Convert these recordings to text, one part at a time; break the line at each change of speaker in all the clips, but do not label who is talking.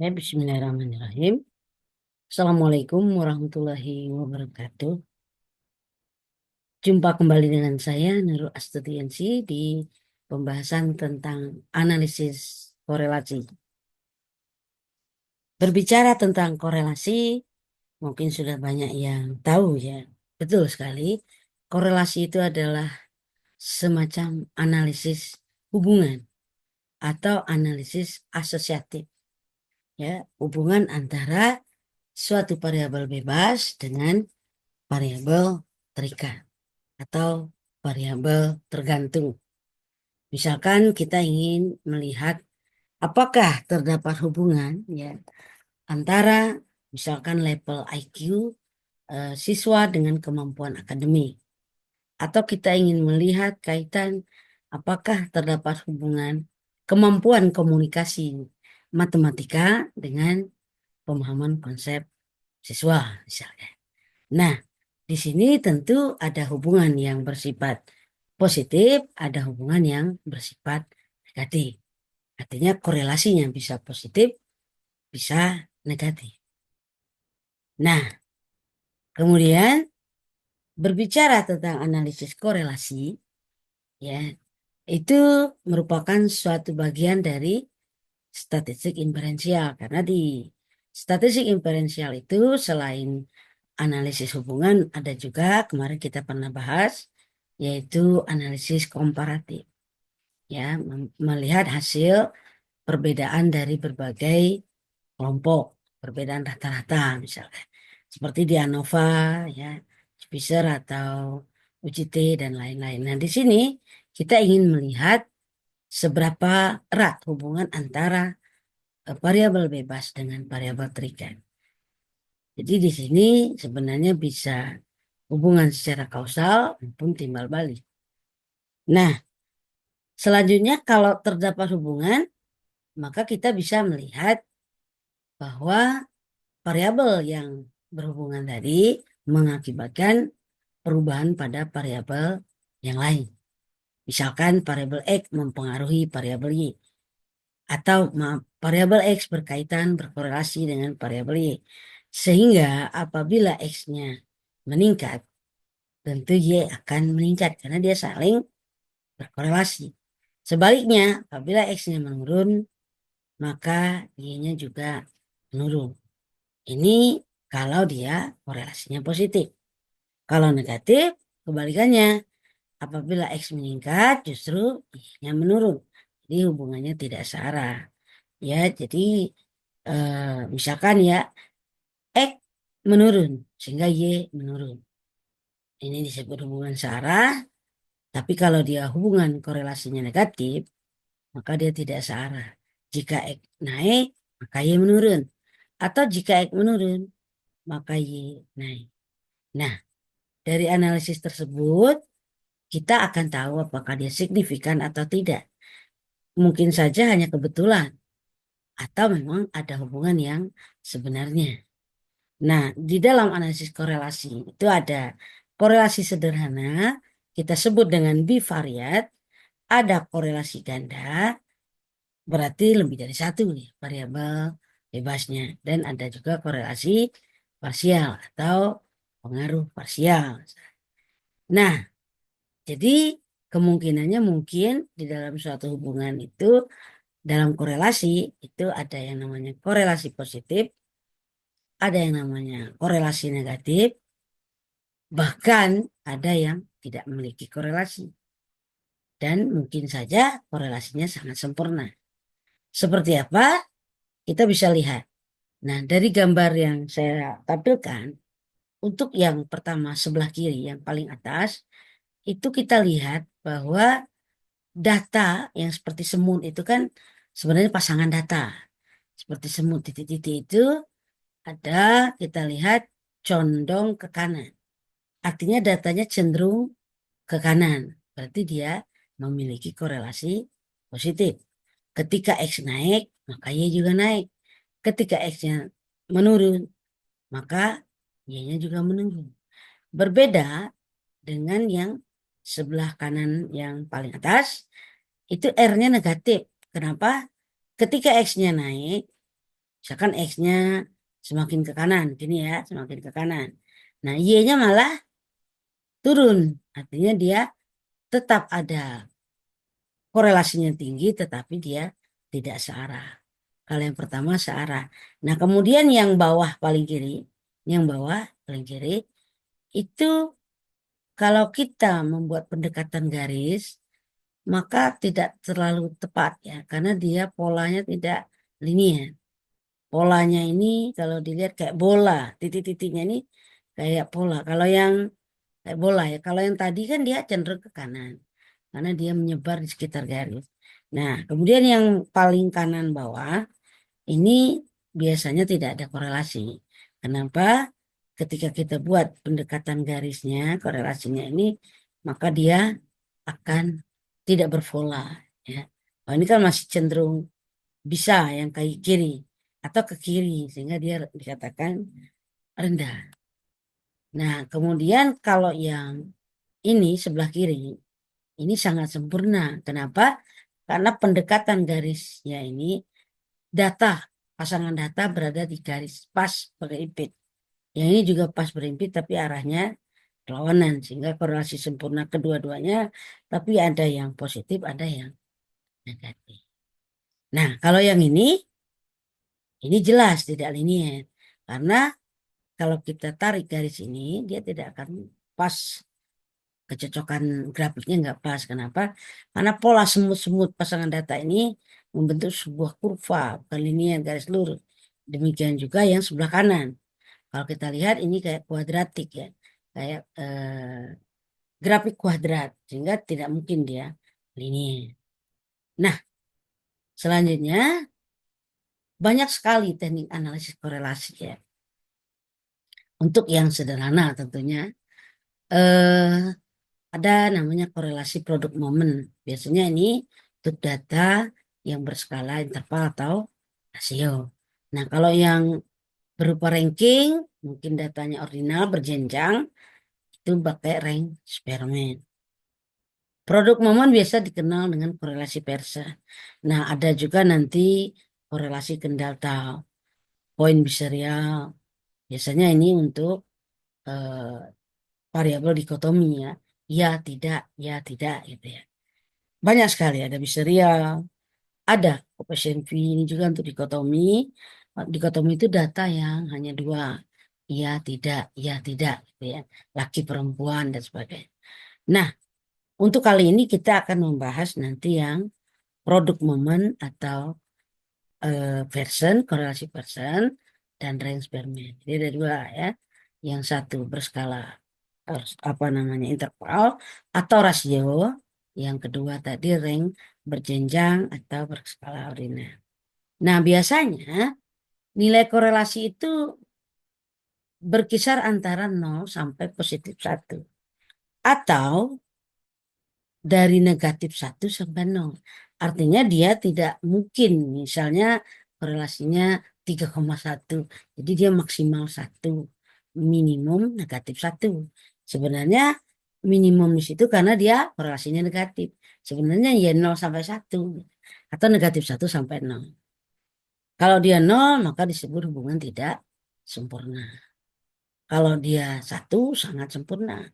Ya, Bismillahirrahmanirrahim. Assalamualaikum warahmatullahi wabarakatuh. Jumpa kembali dengan saya, Nurul Astudiansi, di pembahasan tentang analisis korelasi. Berbicara tentang korelasi, mungkin sudah banyak yang tahu ya. Betul sekali, korelasi itu adalah semacam analisis hubungan atau analisis asosiatif. Ya, hubungan antara suatu variabel bebas dengan variabel terikat atau variabel tergantung. Misalkan kita ingin melihat apakah terdapat hubungan ya antara misalkan level IQ siswa dengan kemampuan akademik, atau kita ingin melihat kaitan apakah terdapat hubungan kemampuan komunikasi matematika dengan pemahaman konsep siswa misalnya. Nah, di sini tentu ada hubungan yang bersifat positif, ada hubungan yang bersifat negatif. Artinya korelasinya bisa positif, bisa negatif. Nah, kemudian berbicara tentang analisis korelasi, ya, itu merupakan suatu bagian dari statistik inferensial. Karena di statistik inferensial itu selain analisis hubungan, ada juga kemarin kita pernah bahas, yaitu analisis komparatif. Ya, melihat hasil perbedaan dari berbagai kelompok, perbedaan rata-rata misalnya. Seperti di ANOVA, ya, Spicer atau UGT dan lain-lain. Nah, di sini kita ingin melihat seberapa erat hubungan antara variabel bebas dengan variabel terikat. Jadi di sini sebenarnya bisa hubungan secara kausal maupun timbal balik. Nah, selanjutnya kalau terdapat hubungan, maka kita bisa melihat bahwa variabel yang berhubungan tadi mengakibatkan perubahan pada variabel yang lain. Misalkan variabel X mempengaruhi variabel Y, atau variabel X berkaitan berkorelasi dengan variabel Y. Sehingga apabila X-nya meningkat, tentu Y akan meningkat karena dia saling berkorelasi. Sebaliknya, apabila X-nya menurun, maka Y-nya juga menurun. Ini kalau dia korelasinya positif. Kalau negatif, kebalikannya. Apabila X meningkat, justru Y-nya menurun. Jadi hubungannya tidak searah. Ya, jadi misalkan ya, X menurun, sehingga Y menurun. Ini disebut hubungan searah. Tapi kalau dia hubungan korelasinya negatif, maka dia tidak searah. Jika X naik, maka Y menurun. Atau jika X menurun, maka Y naik. Nah, dari analisis tersebut, kita akan tahu apakah dia signifikan atau tidak. Mungkin saja hanya kebetulan, atau memang ada hubungan yang sebenarnya. Nah, di dalam analisis korelasi itu ada korelasi sederhana, kita sebut dengan bivariat, ada korelasi ganda, berarti lebih dari satu nih variabel bebasnya. Dan ada juga korelasi parsial atau pengaruh parsial. Nah, jadi kemungkinannya mungkin di dalam suatu hubungan itu, dalam korelasi itu ada yang namanya korelasi positif, ada yang namanya korelasi negatif, bahkan ada yang tidak memiliki korelasi. Dan mungkin saja korelasinya sangat sempurna. Seperti apa? Kita bisa lihat. Nah, dari gambar yang saya tampilkan, untuk yang pertama sebelah kiri, yang paling atas, itu kita lihat bahwa data yang seperti semut itu kan sebenarnya pasangan data. Seperti semut titik-titik itu ada, kita lihat condong ke kanan. Artinya datanya cenderung ke kanan. Berarti dia memiliki korelasi positif. Ketika X naik, maka Y juga naik. Ketika X-nya menurun, maka Y-nya juga menurun. Berbeda dengan yang sebelah kanan yang paling atas, itu R-nya negatif. Kenapa? Ketika X-nya naik, Misalkan X-nya semakin ke kanan, gini ya, semakin ke kanan. Nah, Y-nya malah turun. Artinya dia tetap ada korelasinya tinggi, tetapi dia tidak searah. Kalau yang pertama searah. Nah, kemudian yang bawah paling kiri, yang bawah paling kiri, itu kalau kita membuat pendekatan garis, maka tidak terlalu tepat ya, karena dia polanya tidak linear. Polanya ini kalau dilihat kayak bola, titik-titiknya ini kayak pola. Kalau yang kayak bola ya, kalau yang tadi kan dia cenderung ke kanan, karena dia menyebar di sekitar garis. Nah, kemudian yang paling kanan bawah ini biasanya tidak ada korelasi. Kenapa? Ketika kita buat pendekatan garisnya, korelasinya ini, maka dia akan tidak berpola. Ya. Oh, ini kan masih cenderung bisa yang ke kiri atau ke kiri, sehingga dia dikatakan rendah. Nah, kemudian kalau yang ini sebelah kiri, ini sangat sempurna. Kenapa? Karena pendekatan garisnya ini data, pasangan data berada di garis pas berimpit. Yang ini juga pas berimpit tapi arahnya berlawanan sehingga korelasi sempurna kedua-duanya, tapi ada yang positif, ada yang negatif. Nah, kalau yang ini jelas tidak linier. Karena kalau kita tarik garis ini, dia tidak akan pas, kecocokan grafiknya nggak pas. Kenapa? Karena pola semut-semut pasangan data ini membentuk sebuah kurva, bukan linear, garis lurus. Demikian juga yang sebelah kanan. Kalau kita lihat ini kayak kuadratik ya, kayak grafik kuadrat, sehingga tidak mungkin dia linear. Nah, selanjutnya banyak sekali teknik analisis korelasi ya. Untuk yang sederhana tentunya eh, ada namanya korelasi produk momen. Biasanya ini untuk data yang berskala interval atau rasio. Nah, kalau yang berupa ranking, mungkin datanya ordinal berjenjang, itu pakai rank Spearman. Produk momen biasa dikenal dengan korelasi Pearson. Nah, ada juga nanti korelasi Kendall-Tau, poin biserial. Biasanya ini untuk eh, variabel dikotomi ya. Ya, tidak gitu ya. Banyak sekali ada biserial, ada Gaussian V ini juga untuk dikotomi. Dikotomi itu data yang hanya dua, ya, tidak gitu ya. Laki perempuan dan sebagainya. Nah, untuk kali ini kita akan membahas nanti yang produk momen atau Pearson, korelasi Pearson dan range Spearman. Jadi ada dua ya. Yang satu berskala apa namanya interval atau rasio, yang kedua tadi rank berjenjang atau berskala ordinal. Nah, biasanya nilai korelasi itu berkisar antara 0 sampai +1 atau dari -1 sampai 0. Artinya dia tidak mungkin misalnya korelasinya 3,1. Jadi dia maksimal 1, minimum -1. Sebenarnya minimum di situ karena dia korelasinya negatif. Sebenarnya ya 0 sampai 1 atau -1 sampai 0. Kalau dia 0 maka disebut hubungan tidak sempurna. Kalau dia 1 sangat sempurna,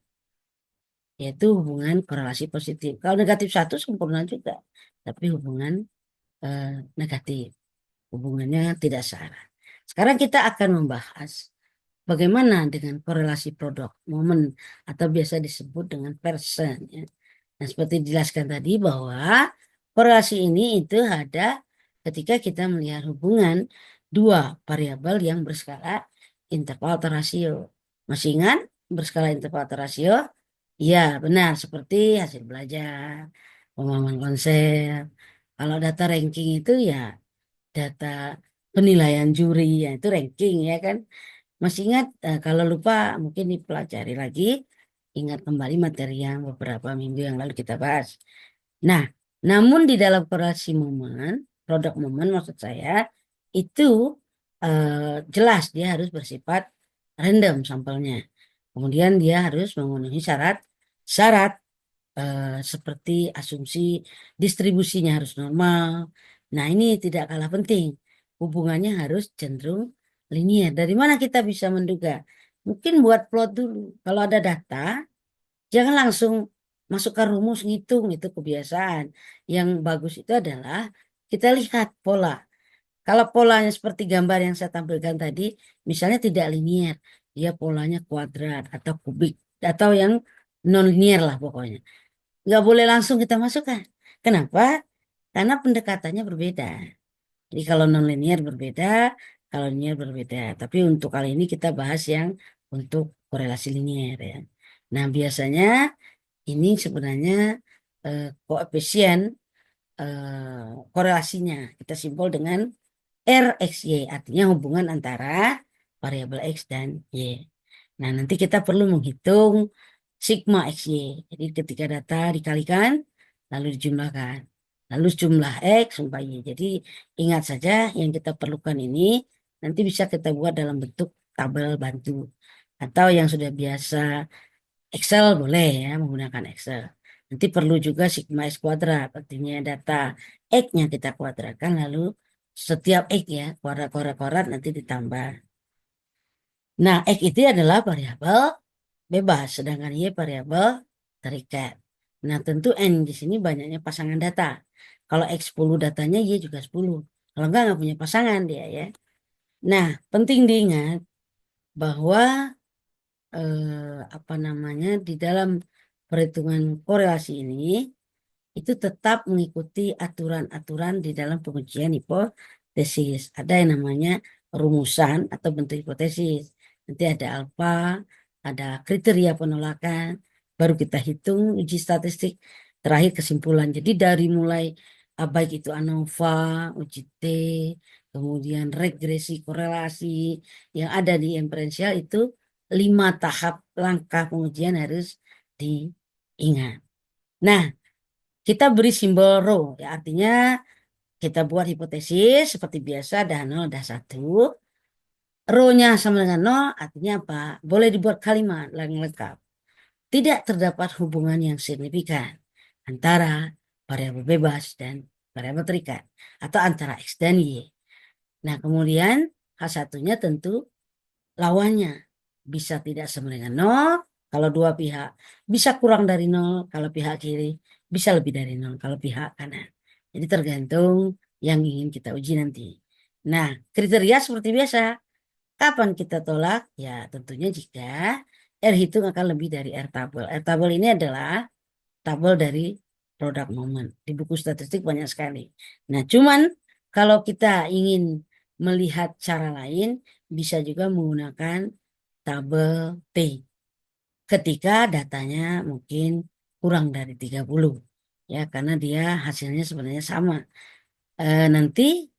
yaitu hubungan korelasi positif. Kalau -1 sempurna juga, tapi hubungan eh, negatif, hubungannya tidak searah. Sekarang kita akan membahas bagaimana dengan korelasi produk momen atau biasa disebut dengan Pearson. Ya. Nah, seperti dijelaskan tadi bahwa korelasi ini itu ada ketika kita melihat hubungan dua variabel yang berskala interval atau rasio. Masih ingat berskala interval atau rasio? Iya, benar. Seperti hasil belajar, pemahaman konsep. Kalau data ranking itu ya data penilaian juri, ya itu ranking ya kan. Masih ingat, kalau lupa mungkin dipelajari lagi, ingat kembali materi yang beberapa minggu yang lalu kita bahas. Nah, namun di dalam korelasi momen, produk momen maksud saya, itu jelas dia harus bersifat random sampelnya. Kemudian dia harus memenuhi syarat seperti asumsi distribusinya harus normal. Nah, ini tidak kalah penting. hubungannya harus cenderung linier. Dari mana kita bisa menduga? Mungkin buat plot dulu. Kalau ada data, jangan langsung masukkan rumus ngitung, itu kebiasaan. Yang bagus itu adalah kita lihat pola. Kalau polanya seperti gambar yang saya tampilkan tadi, misalnya tidak linier, dia polanya kuadrat atau kubik atau yang non linier lah pokoknya. Nggak boleh langsung kita masukkan. Kenapa? Karena pendekatannya berbeda. Jadi kalau non-linear berbeda, kalau linear berbeda. Tapi untuk kali ini kita bahas yang untuk korelasi linear ya. Nah biasanya ini sebenarnya koefisien korelasinya kita simbol dengan RXY, artinya hubungan antara variabel X dan Y. Nah nanti kita perlu menghitung sigma XY. Jadi ketika data dikalikan, lalu dijumlahkan. Lalu jumlah X sampai Y. Jadi ingat saja yang kita perlukan ini nanti bisa kita buat dalam bentuk tabel bantu. Atau yang sudah biasa Excel boleh ya, menggunakan Excel. Nanti perlu juga sigma X kuadrat, artinya data X-nya kita kuadratkan, lalu setiap X ya, kuadrat-kuadrat nanti ditambah. Nah, X itu adalah variabel bebas, sedangkan Y variabel terikat. Nah, tentu N di sini banyaknya pasangan data. Kalau X 10 datanya, Y juga 10. Kalau nggak punya pasangan dia ya. Nah, penting diingat bahwa apa namanya di dalam perhitungan korelasi ini itu tetap mengikuti aturan-aturan di dalam pengujian hipotesis. Ada yang namanya rumusan atau bentuk hipotesis. Nanti ada alfa, ada kriteria penolakan, baru kita hitung uji statistik, terakhir kesimpulan. Jadi dari mulai baik itu ANOVA, uji T, kemudian regresi korelasi yang ada di inferensial itu 5 tahap langkah pengujian harus diingat. Nah, kita beri simbol rho, ya artinya kita buat hipotesis seperti biasa ada 0, ada 1. Rho-nya sama dengan 0, artinya apa? Boleh dibuat kalimat yang lengkap. Tidak terdapat hubungan yang signifikan antara variabel bebas dan variabel terikat atau antara X dan Y. Nah, kemudian H1-nya tentu lawannya bisa tidak sama dengan 0 kalau dua pihak, bisa kurang dari 0 kalau pihak kiri, bisa lebih dari 0 kalau pihak kanan. Jadi tergantung yang ingin kita uji nanti. Nah, kriteria seperti biasa. Kapan kita tolak? Ya, tentunya jika R hitung akan lebih dari R tabel. R tabel ini adalah tabel dari produk momen. Di buku statistik banyak sekali. Nah, cuman kalau kita ingin melihat cara lain, bisa juga menggunakan tabel T. Ketika datanya mungkin kurang dari 30. Ya, karena dia hasilnya sebenarnya sama. Nanti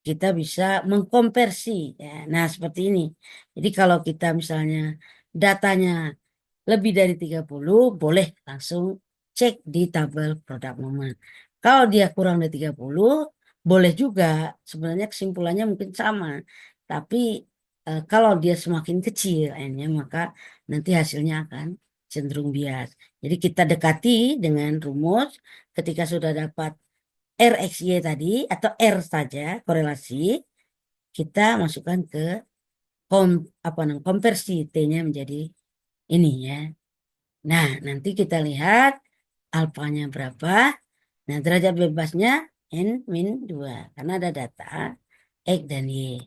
kita bisa mengkonversi. Ya. Nah, seperti ini. Jadi kalau kita misalnya datanya lebih dari 30, boleh langsung cek di tabel produk momen. Kalau dia kurang dari 30, boleh juga. Sebenarnya kesimpulannya mungkin sama. Tapi kalau dia semakin kecil n-nya, maka nanti hasilnya akan cenderung bias. Jadi kita dekati dengan rumus ketika sudah dapat RXY tadi atau R saja korelasi, kita masukkan ke apa namanya konversi T-nya menjadi ini ya. Nah, nanti kita lihat alfanya berapa. Nah, derajat bebasnya N min 2 karena ada data X dan Y.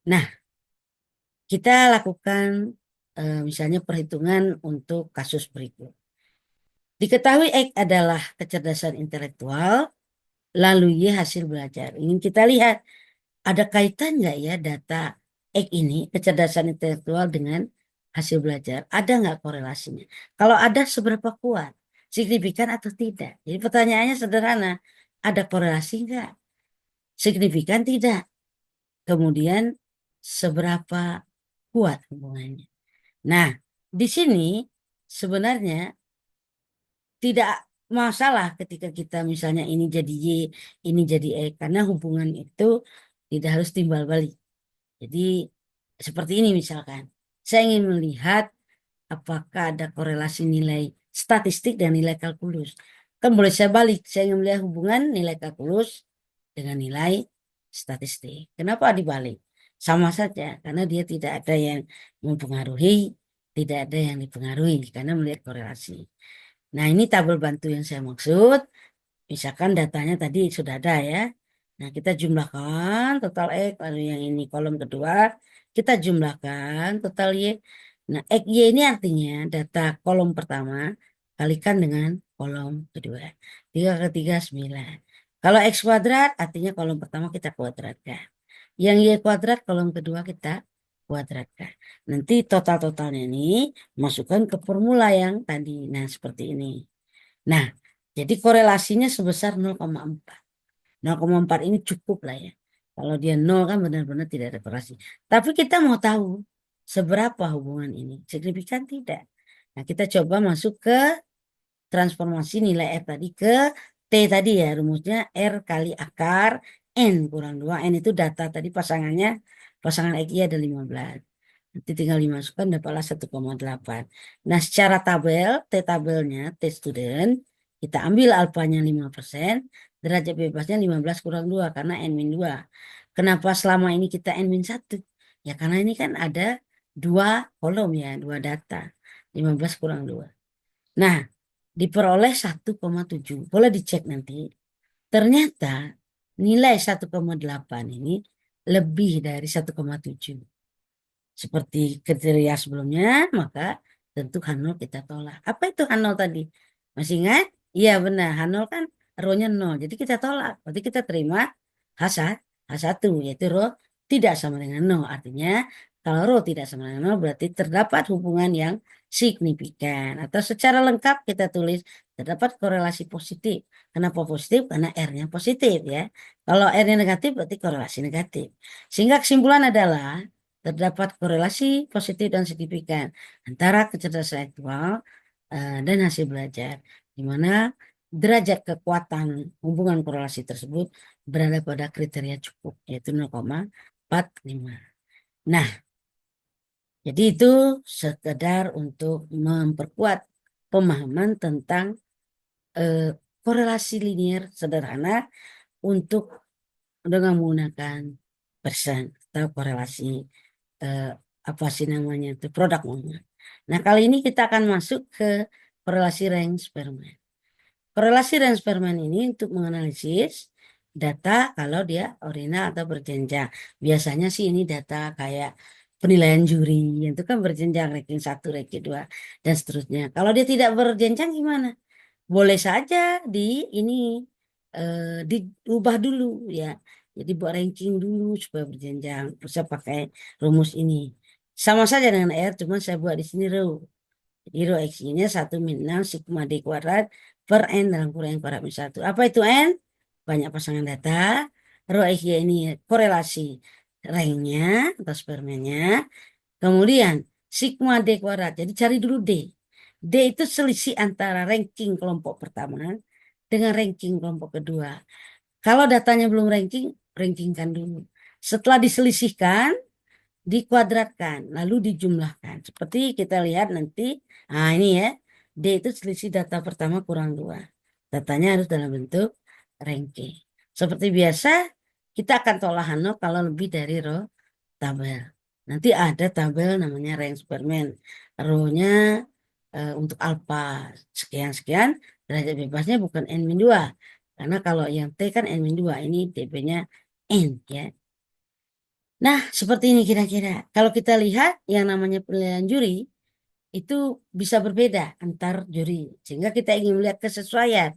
Nah, kita lakukan misalnya perhitungan untuk kasus berikut. Diketahui X adalah kecerdasan intelektual, lalu Y hasil belajar. Ingin kita lihat ada kaitan nggak ya data X ini, kecerdasan intelektual dengan hasil belajar? Ada nggak korelasinya? Kalau ada, seberapa kuat? Signifikan atau tidak? Jadi pertanyaannya sederhana. Ada korelasi nggak? Signifikan tidak? Kemudian seberapa kuat hubungannya? Nah, di sini sebenarnya tidak masalah ketika kita misalnya ini jadi Y, ini jadi E. Karena hubungan itu tidak harus timbal balik. Jadi seperti ini misalkan, saya ingin melihat apakah ada korelasi nilai statistik dan nilai kalkulus. Kan boleh saya balik, saya ingin melihat hubungan nilai kalkulus dengan nilai statistik. Kenapa dibalik? Sama saja, karena dia tidak ada yang mempengaruhi, tidak ada yang dipengaruhi, karena melihat korelasi. Nah, ini tabel bantu yang saya maksud. Misalkan datanya tadi sudah ada ya. Nah, kita jumlahkan total X, lalu yang ini kolom kedua, kita jumlahkan total Y. Nah, X Y ini artinya data kolom pertama kalikan dengan kolom kedua. 3 ke 3, 9. Kalau X kuadrat artinya kolom pertama kita kuadratkan. Yang Y kuadrat kolom kedua kita kuadratkan. Nanti total-totalnya ini masukkan ke formula yang tadi. Nah, seperti ini. Nah, jadi korelasinya sebesar 0,4. 0,4 ini cukup lah ya. Kalau dia 0 kan benar-benar tidak ada korelasi. Tapi kita mau tahu seberapa hubungan ini. Signifikan tidak. Nah, kita coba masuk ke transformasi nilai R tadi ke T tadi ya. Rumusnya R kali akar N kurang 2. N itu data tadi pasangannya. Pasangan X, Y ada 15. Nanti tinggal dimasukkan dapatlah 1,8. Nah, secara tabel, T tabelnya, T student, kita ambil alfanya 5%, derajat bebasnya 15 kurang 2 karena N-2. Kenapa selama ini kita N-1? Ya karena ini kan ada dua kolom ya, dua data. 15 kurang 2. Nah, diperoleh 1,7. Boleh dicek nanti. Ternyata nilai 1,8 ini lebih dari 1,7. Seperti kriteria sebelumnya, maka tentu H0 kita tolak. Apa itu H0 tadi? Masih ingat? Iya benar, H0 kan rho-nya 0. Jadi kita tolak. Berarti kita terima H1, yaitu rho tidak sama dengan 0. Artinya kalau rho tidak sama dengan 0 berarti terdapat hubungan yang signifikan. Atau secara lengkap kita tulis terdapat korelasi positif. Kenapa positif? Karena R-nya positif ya. Kalau R-nya negatif berarti korelasi negatif. Sehingga kesimpulan adalah terdapat korelasi positif dan signifikan antara kecerdasan intelektual dan hasil belajar, di mana derajat kekuatan hubungan korelasi tersebut berada pada kriteria cukup, yaitu 0,45. Nah, jadi itu sekedar untuk memperkuat pemahaman tentang eh, korelasi linier sederhana untuk dengan menggunakan persen atau korelasi eh, apa sih namanya itu produk momen. Nah, kali ini kita akan masuk ke korelasi range Spearman. Korelasi range Spearman ini untuk menganalisis data kalau dia ordinal atau berjenjang. Biasanya sih ini data kayak penilaian juri, itu kan berjenjang ranking 1, ranking 2 dan seterusnya. Kalau dia tidak berjenjang gimana? Boleh saja di ini diubah dulu ya. Jadi buat ranking dulu supaya berjenjang. Bisa pakai rumus ini. Sama saja dengan R, cuma saya buat di sini rho. Jadi rho X-nya 1 min 6 sigma D kuadrat per N dalam kurang kuadrat min 1. Apa itu N? Banyak pasangan data. Rho X ini korelasi ranknya atau spermanya. Kemudian sigma D kuadrat. Jadi cari dulu D. D itu selisih antara ranking kelompok pertama dengan ranking kelompok kedua. Kalau datanya belum ranking, rankingkan dulu. Setelah diselisihkan, dikuadratkan, lalu dijumlahkan. Seperti kita lihat nanti, nah ini ya, D itu selisih data pertama kurang 2. Datanya harus dalam bentuk ranking. Seperti biasa, kita akan tolak Hano kalau lebih dari row tabel. Nanti ada tabel namanya range Spearman. Row-nya untuk alfa sekian-sekian, derajat bebasnya bukan N-2. Karena kalau yang T kan N-2, ini DP-nya N ya. Nah, seperti ini kira-kira. Kalau kita lihat yang namanya penilaian juri, itu bisa berbeda antar juri. Sehingga kita ingin melihat kesesuaian.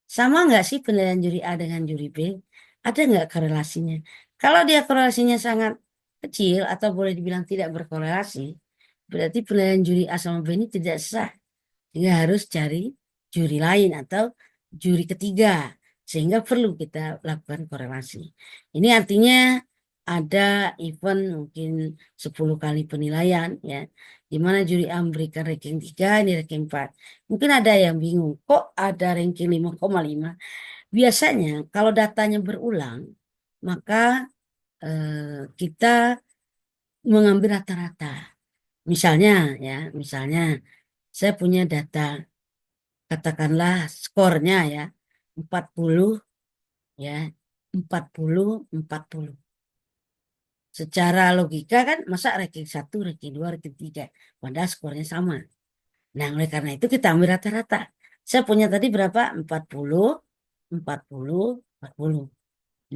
Sama nggak sih penilaian juri A dengan juri B? Ada nggak korelasinya? Kalau dia korelasinya sangat kecil atau boleh dibilang tidak berkorelasi, berarti penilaian juri A sama B ini tidak sah. Sehingga harus cari juri lain atau juri ketiga. Sehingga perlu kita lakukan korelasi. Ini artinya ada event mungkin 10 kali penilaian ya. Di mana juri A memberikan ranking 3, ini ranking 4. Mungkin ada yang bingung, kok ada ranking 5,5? Biasanya kalau datanya berulang, maka kita mengambil rata-rata. Misalnya ya, misalnya saya punya data, katakanlah skornya ya 40 ya. 40-40. Secara logika kan masa ranking 1, ranking 2, ranking 3. Padahal skornya sama. Nah, oleh karena itu kita ambil rata-rata. Saya punya tadi berapa? 40, 40, 40.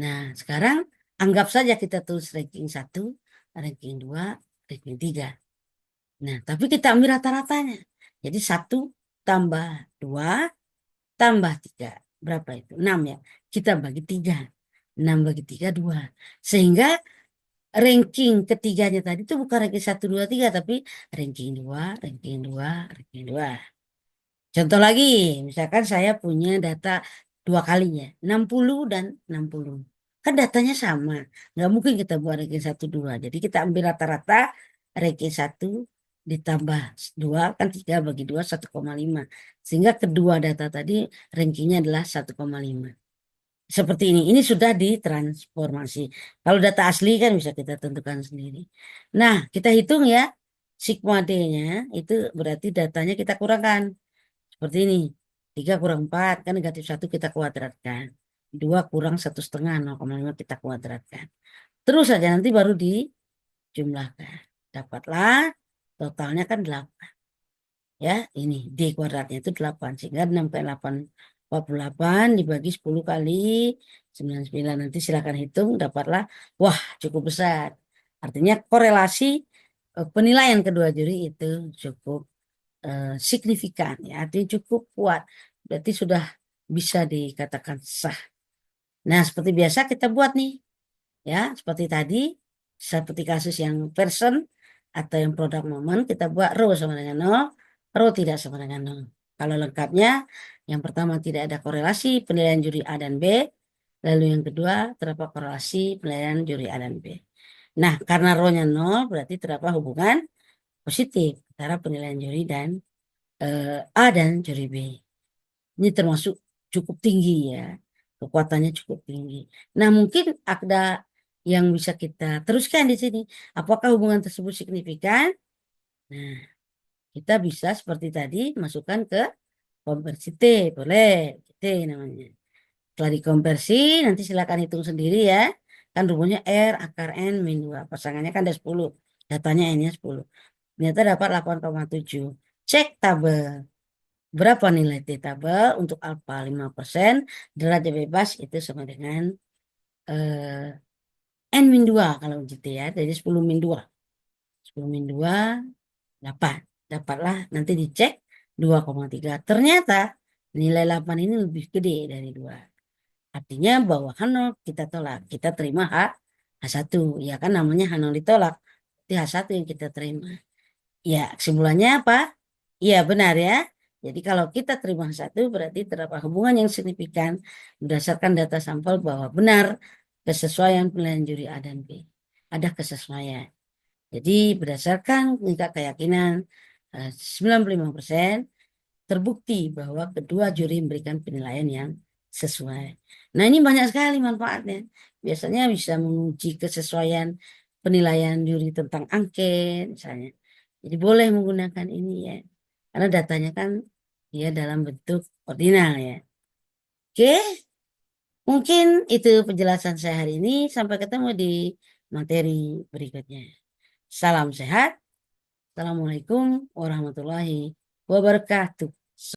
Nah, sekarang anggap saja kita tulis ranking 1, ranking 2, ranking 3. Nah, tapi kita ambil rata-ratanya. Jadi 1 tambah 2 tambah 3. Berapa itu? 6 ya. Kita bagi 3. 6 bagi 3, 2. Sehingga ranking ketiganya tadi itu bukan ranking 1, 2, 3. Tapi ranking 2, ranking 2, ranking 2. Contoh lagi, misalkan saya punya data dua kalinya, 60 dan 60. Kan datanya sama. Nggak mungkin kita buat ranking 1, 2. Jadi kita ambil rata-rata ranking 1 ditambah 2, kan 3 bagi 2, 1,5. Sehingga kedua data tadi rankingnya adalah 1,5. Seperti ini. Ini sudah ditransformasi. Kalau data asli kan bisa kita tentukan sendiri. Nah, kita hitung ya. Sigma D-nya itu berarti datanya kita kurangkan. Seperti ini. 3 kurang 4, kan negatif 1 kita kuadratkan. 2 kurang 1,5, 0,5 kita kuadratkan. Terus saja nanti baru dijumlahkan. Dapatlah totalnya kan 8. Ya, ini D kuadratnya itu 8. Sehingga 6 kali 8, 48 dibagi 10 kali 99. Nanti silakan hitung, dapatlah, wah cukup besar. Artinya korelasi penilaian kedua juri itu cukup signifikan ya, artinya cukup kuat. Berarti sudah bisa dikatakan sah. Nah, seperti biasa kita buat nih ya, seperti tadi, seperti kasus yang person atau yang product moment, kita buat rho sama dengan 0, rho tidak sama dengan 0. Kalau lengkapnya, yang pertama tidak ada korelasi penilaian juri A dan B, lalu yang kedua terdapat korelasi penilaian juri A dan B. Nah, karena rho-nya 0 berarti terdapat hubungan positif antara penilaian juri dan A dan juri B. Ini termasuk cukup tinggi ya. Kekuatannya cukup tinggi. Nah, mungkin ada yang bisa kita teruskan di sini. Apakah hubungan tersebut signifikan? Nah, kita bisa seperti tadi masukkan ke konversi T. Boleh. T namanya. Setelah dikonversi, nanti silakan hitung sendiri ya. Kan rumusnya R akar N min 2. Pasangannya kan ada 10. Datanya N-nya 10. Ternyata dapat 8,7. Cek tabel. Berapa nilai T tabel untuk alfa 5%, derajat bebas itu sama dengan N-2 kalau GT ya. Jadi 10 min 2. 10 min 2, 8. Dapatlah nanti dicek 2,3. Ternyata nilai 8 ini lebih gede dari 2. Artinya bahwa H0 kita tolak. Kita terima H1. Ya kan namanya H0 ditolak. Itu H1 yang kita terima. Ya, kesimpulannya apa? Iya, benar ya. Jadi kalau kita terima satu berarti terdapat hubungan yang signifikan berdasarkan data sampel bahwa benar kesesuaian penilaian juri A dan B. Ada kesesuaian. Jadi berdasarkan tingkat keyakinan 95% terbukti bahwa kedua juri memberikan penilaian yang sesuai. Nah, ini banyak sekali manfaatnya. Biasanya bisa menguji kesesuaian penilaian juri tentang angket misalnya. Jadi boleh menggunakan ini ya. Karena datanya kan dia dalam bentuk ordinal ya. Oke, mungkin itu penjelasan saya hari ini. Sampai ketemu di materi berikutnya. Salam sehat. Assalamualaikum warahmatullahi wabarakatuh.